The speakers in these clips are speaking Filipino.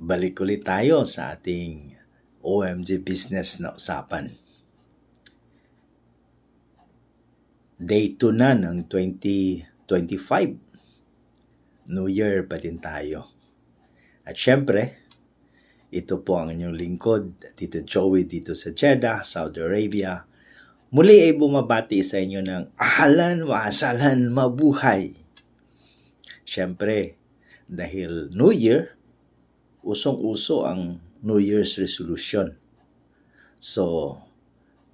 Balik ulit tayo sa ating OMG Business na usapan. Day 2 na ng 2025. New Year pa din tayo. At syempre, ito po ang inyong lingkod, Tito Joey dito sa Jeddah, Saudi Arabia. Muli ay bumabati sa inyo ng ahlan wa asalan mabuhay. Syempre, dahil New Year, usong-uso ang New Year's resolution. So,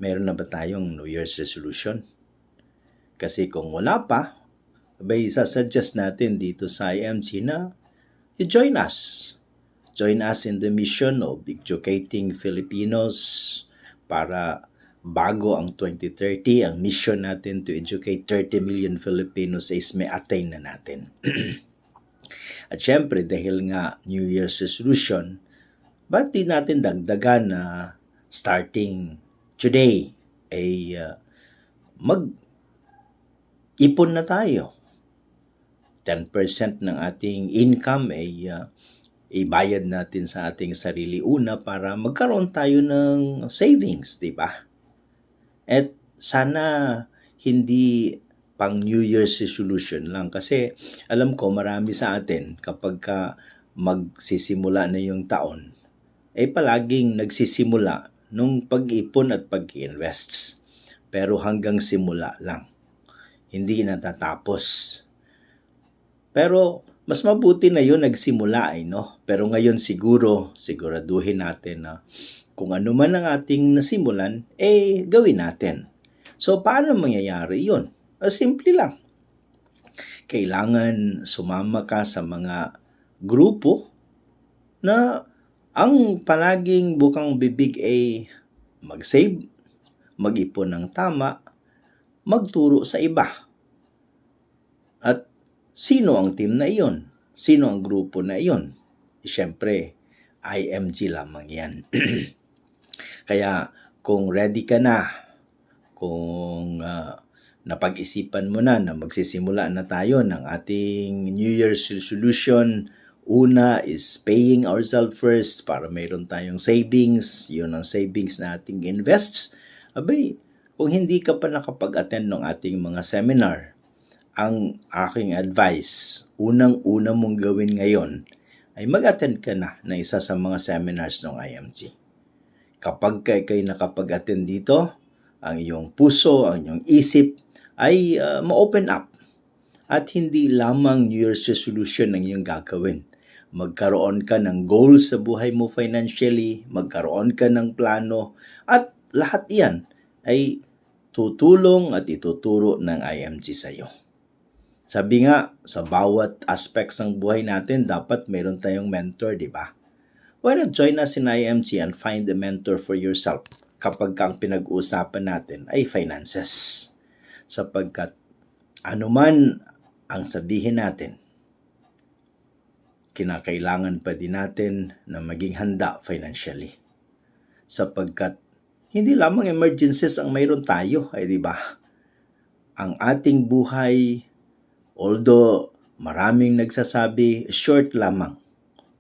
meron na ba tayong New Year's resolution? Kasi kung wala pa, sasuggest natin dito sa IMC na i-join us. Join us in the mission of educating Filipinos para bago ang 2030, ang mission natin to educate 30 million Filipinos is may attain na natin. At syempre, dahil nga New Year's resolution, ba't di natin dagdagan na starting today ay mag-ipon na tayo. 10% ng ating income ay ibayad natin sa ating sarili una para magkaroon tayo ng savings, di ba? At sana hindi pang New Year's resolution lang kasi alam ko marami sa atin kapag magsisimula na yung taon ay palaging nagsisimula nung pag-ipon at pag-invest. Pero hanggang simula lang. Hindi natatapos. Pero mas mabuti na yun nagsimula no? Pero ngayon siguraduhin natin na kung ano man ang ating nasimulan, gawin natin. So paano mangyayari yun? Simple lang. Kailangan sumama ka sa mga grupo na ang palaging bukang bibig ay mag-save, mag-ipon ng tama, magturo sa iba. At sino ang team na iyon? Sino ang grupo na iyon? Siyempre, IMG lamang yan. Kaya kung ready ka na, kung napag-isipan mo na magsisimula na tayo ng ating New Year's resolution, una is paying ourselves first para mayroon tayong savings. Yun ang savings na ating invests. Kung hindi ka pa nakapag-attend ng ating mga seminar, ang aking advice, unang-una mong gawin ngayon ay mag-attend ka na isa sa mga seminars ng IMG. Kapag kayo nakapag-attend dito, ang iyong puso, ang iyong isip ay ma-open up. At hindi lamang New Year's resolution ang iyong gagawin. Magkaroon ka ng goals sa buhay mo financially, magkaroon ka ng plano, at lahat iyan ay tutulong at ituturo ng IMG sa iyo. Sabi nga, sa bawat aspects ng buhay natin, dapat meron tayong mentor, di ba? Why not join us in IMG and find a mentor for yourself kapag ang pinag-uusapan natin ay finances? Sapagkat anuman ang sabihin natin, kinakailangan pa din natin na maging handa financially. Sapagkat hindi lamang emergencies ang mayroon tayo, di ba? Ang ating buhay, although maraming nagsasabi, short lamang.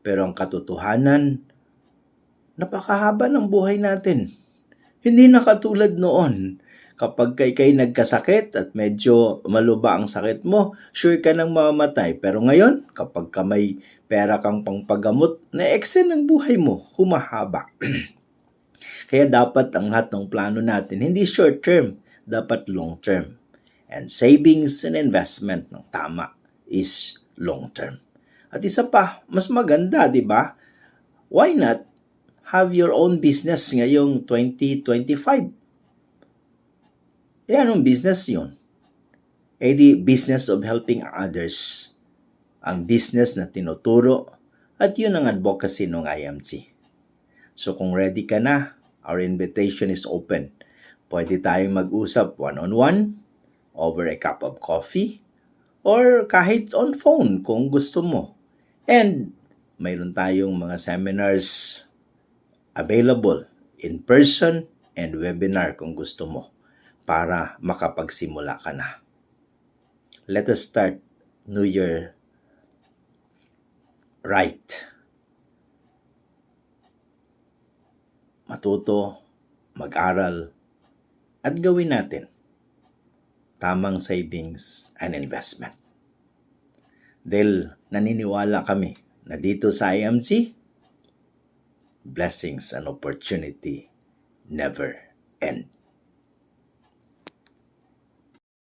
Pero ang katotohanan, napakahaba ng buhay natin. Hindi na katulad noon. Kapag kay nagkasakit at medyo maluba ang sakit mo, sure ka nang mamamatay. Pero ngayon, kapag may pera kang pangpagamot, na-extend ang buhay mo, humahaba. Kaya dapat ang lahat ng plano natin, hindi short term, dapat long term. And savings and investment ng tama is long term. At isa pa, mas maganda, di ba? Why not have your own business ngayong 2025? Anong business yun? Di business of helping others. Ang business na tinuturo at yun ang advocacy ng IMG. So kung ready ka na, our invitation is open. Pwede tayong mag-usap one-on-one, over a cup of coffee, or kahit on phone kung gusto mo. And mayroon tayong mga seminars available in person and webinar kung gusto mo para makapagsimula ka na. Let us start New Year right. matuto, mag-aral, at gawin natin tamang savings and investment. Dahil naniniwala kami na dito sa IMC, blessings and opportunity never end.